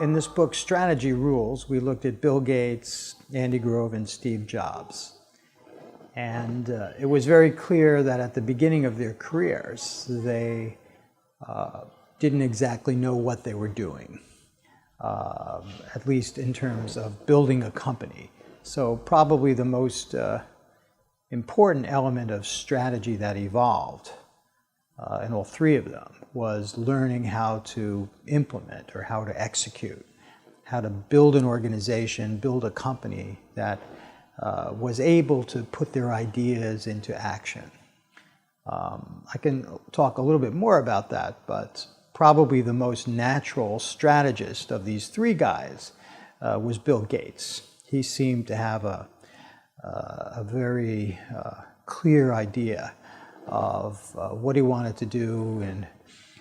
in this book, Strategy Rules, we looked at Bill Gates, Andy Grove, and Steve Jobs. And it was very clear that at the beginning of their careers, they didn't exactly know what they were doing, at least in terms of building a company. So probably the most important element of strategy that evolved in all three of them was learning how to implement or how to execute, how to build an organization, build a company that was able to put their ideas into action. I can talk a little bit more about that, but probably the most natural strategist of these three guys was Bill Gates. He seemed to have a very clear idea of what he wanted to do, and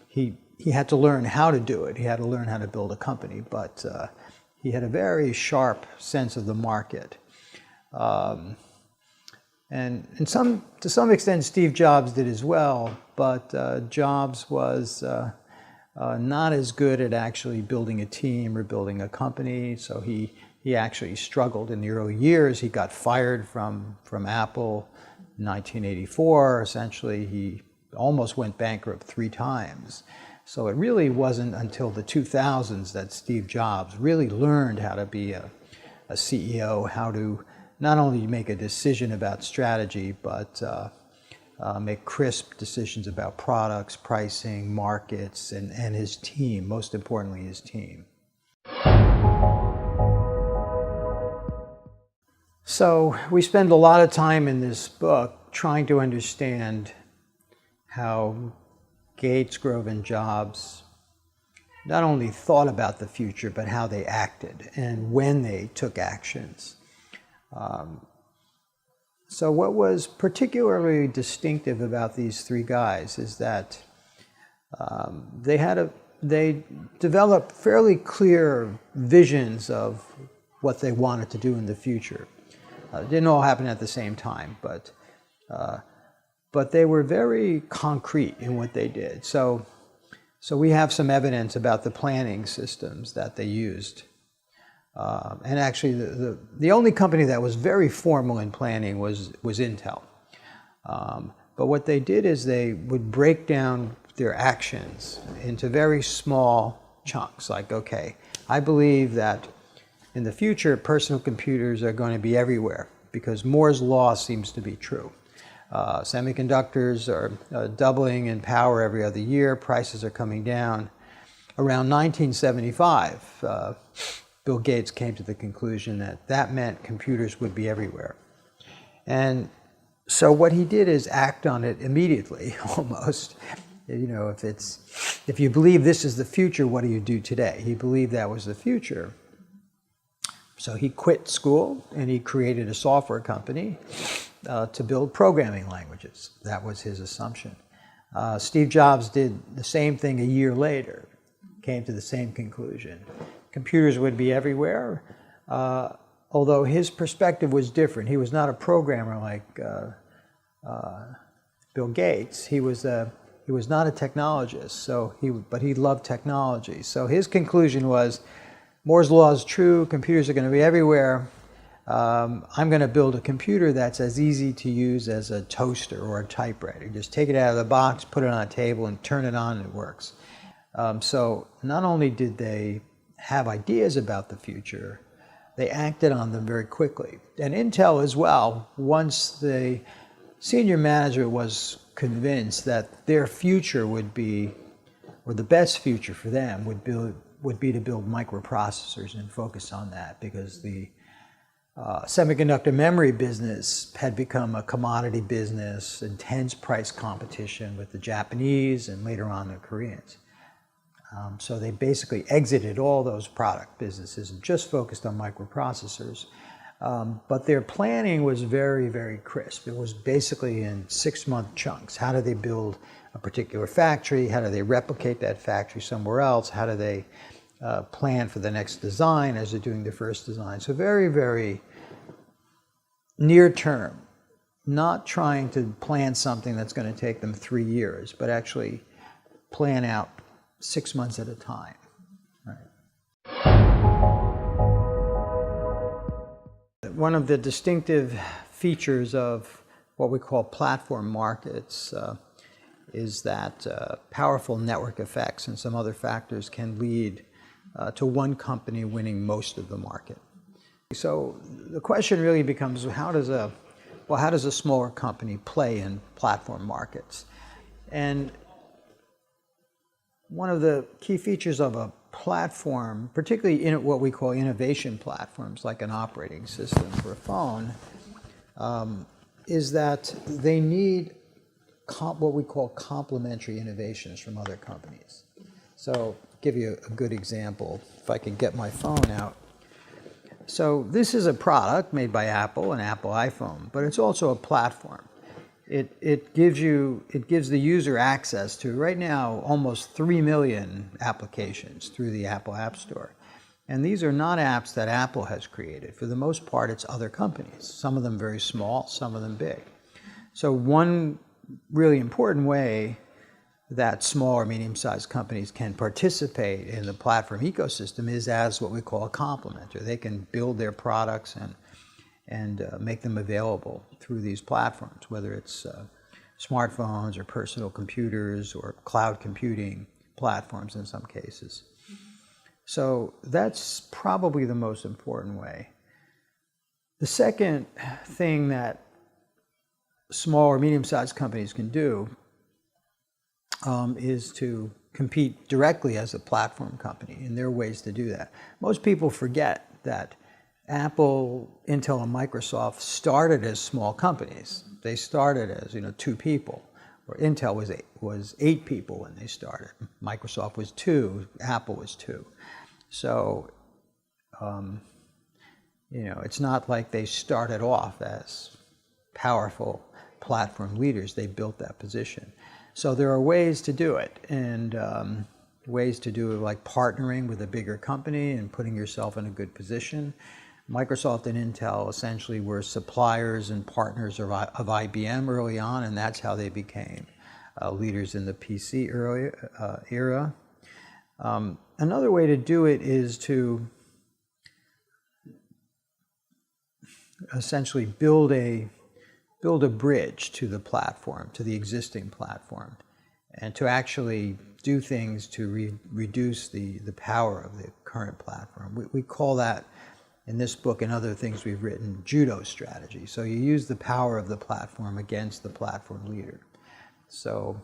he had to learn how to do it. He had to learn how to build a company, but he had a very sharp sense of the market. And to some extent, Steve Jobs did as well, but Jobs was not as good at actually building a team or building a company, so he actually struggled in the early years. He got fired from Apple in 1984. Essentially, he almost went bankrupt 3 times. So it really wasn't until the 2000s that Steve Jobs really learned how to be a CEO, how to not only make a decision about strategy, but make crisp decisions about products, pricing, markets, and his team, most importantly, his team. So we spend a lot of time in this book trying to understand how Gates, Grove, and Jobs not only thought about the future, but how they acted and when they took actions. So what was particularly distinctive about these three guys is that they developed fairly clear visions of what they wanted to do in the future. It didn't all happen at the same time, but they were very concrete in what they did. So we have some evidence about the planning systems that they used. And actually, the only company that was very formal in planning was Intel. But what they did is they would break down their actions into very small chunks. Like, okay, I believe that in the future, personal computers are going to be everywhere because Moore's law seems to be true. Semiconductors are doubling in power every other year. Prices are coming down. Around 1975, Bill Gates came to the conclusion that that meant computers would be everywhere. And so what he did is act on it immediately, almost. You know, if you believe this is the future, what do you do today? He believed that was the future. So he quit school and he created a software company to build programming languages. That was his assumption. Steve Jobs did the same thing a year later, came to the same conclusion. Computers would be everywhere, although his perspective was different. He was not a programmer like Bill Gates. He was not a technologist, but he loved technology. So his conclusion was, Moore's law is true, computers are going to be everywhere. I'm going to build a computer that's as easy to use as a toaster or a typewriter. Just take it out of the box, put it on a table, and turn it on, and it works. So not only did they have ideas about the future, they acted on them very quickly. And Intel as well, once the senior manager was convinced that their future would be, or the best future for them would be to build microprocessors and focus on that, because the semiconductor memory business had become a commodity business, intense price competition with the Japanese and later on the Koreans. So they basically exited all those product businesses and just focused on microprocessors. But their planning was very, very crisp. It was basically in 6-month chunks. How do they build a particular factory? How do they replicate that factory somewhere else? How do they plan for the next design as they're doing the first design? So very, very near term, not trying to plan something that's going to take them 3 years, but actually plan out 6 months at a time. Right. one of the distinctive features of what we call platform markets is that powerful network effects and some other factors can lead to one company winning most of the market. So the question really becomes, how does a smaller company play in platform markets? And one of the key features of a platform, particularly in what we call innovation platforms, like an operating system for a phone, is that they need what we call complementary innovations from other companies. So, I'll give you a good example, if I can get my phone out. So this is a product made by Apple, an Apple iPhone, but it's also a platform. It gives the user access to, right now, almost 3 million applications through the Apple App Store. And these are not apps that Apple has created. For the most part, it's other companies, some of them very small, some of them big. So one really important way that small or medium-sized companies can participate in the platform ecosystem is as what we call a complementer. They can build their products and make them available through these platforms, whether it's smartphones or personal computers or cloud computing platforms in some cases. So that's probably the most important way. The second thing that small or medium-sized companies can do is to compete directly as a platform company, and there are ways to do that. Most people forget that Apple, Intel, and Microsoft started as small companies. They started as 2 people, or Intel was 8 people when they started. Microsoft was 2, Apple was 2. So, it's not like they started off as powerful platform leaders. They built that position. So there are ways to do it, and ways to do it like partnering with a bigger company and putting yourself in a good position. Microsoft and Intel essentially were suppliers and partners of IBM early on, and that's how they became leaders in the PC era. Another way to do it is to essentially build a bridge to the platform, to the existing platform, and to actually do things to reduce the power of the current platform. We call that, in this book and other things we've written, judo strategy. So you use the power of the platform against the platform leader. So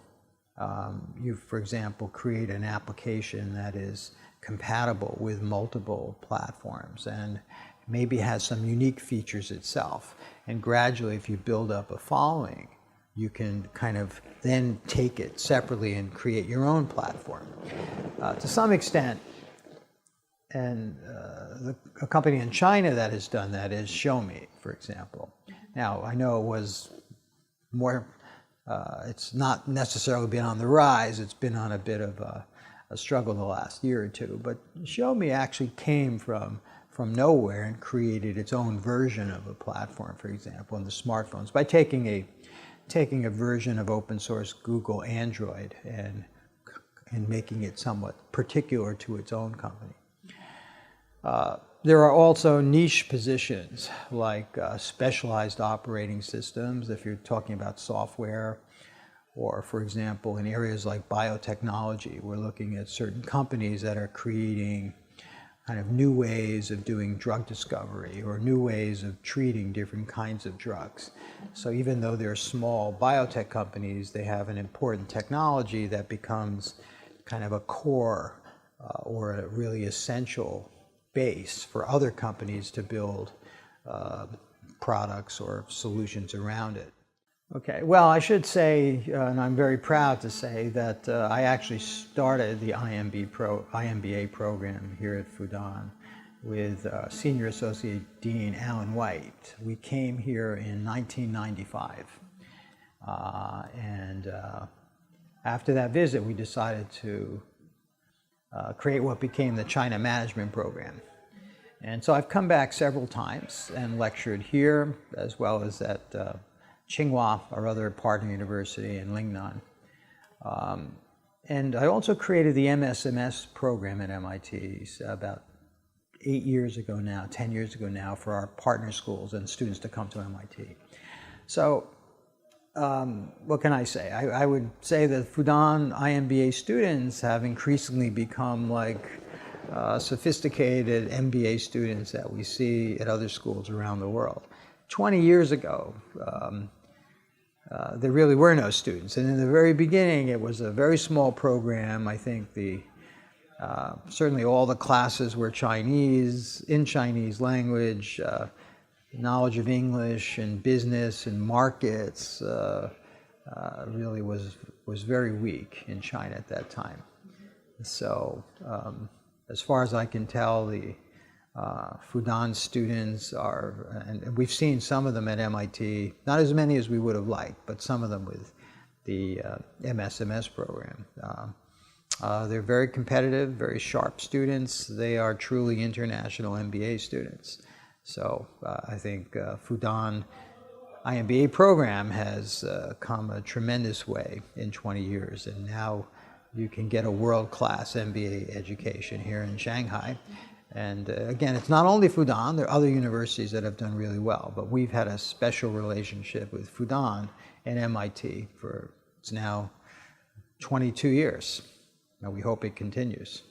you, for example, create an application that is compatible with multiple platforms and maybe has some unique features itself. And gradually, if you build up a following, you can kind of then take it separately and create your own platform. To some extent, and a company in China that has done that is Xiaomi, for example. Now, I know it was more, it's not necessarily been on the rise, it's been on a bit of a struggle the last year or two, but Xiaomi actually came from nowhere and created its own version of a platform, for example, in the smartphones, by taking a version of open source Google Android and making it somewhat particular to its own company. There are also niche positions like specialized operating systems, if you're talking about software, or for example, in areas like biotechnology, we're looking at certain companies that are creating kind of new ways of doing drug discovery or new ways of treating different kinds of drugs. So even though they're small biotech companies, they have an important technology that becomes kind of a core or a really essential base for other companies to build products or solutions around it. Okay, well, I should say, and I'm very proud to say, that I actually started the IMBA program here at Fudan with Senior Associate Dean Alan White. We came here in 1995. And after that visit, we decided to create what became the China Management Program. And so I've come back several times and lectured here, as well as at Tsinghua, our other partner university, in Lingnan. And I also created the MSMS program at MIT about 8 years ago now, 10 years ago now, for our partner schools and students to come to MIT. So what can I say? I would say that Fudan IMBA students have increasingly become like sophisticated MBA students that we see at other schools around the world. 20 years ago, there really were no students. And in the very beginning, it was a very small program. I think certainly all the classes were Chinese, in Chinese language, knowledge of English and business and markets really was very weak in China at that time. So as far as I can tell, the Fudan students are, and we've seen some of them at MIT, not as many as we would have liked, but some of them with the MSMS program. They're very competitive, very sharp students. They are truly international MBA students. So I think Fudan IMBA program has come a tremendous way in 20 years, and now you can get a world-class MBA education here in Shanghai. And again, it's not only Fudan, there are other universities that have done really well, but we've had a special relationship with Fudan and MIT for, it's now 22 years. Now we hope it continues.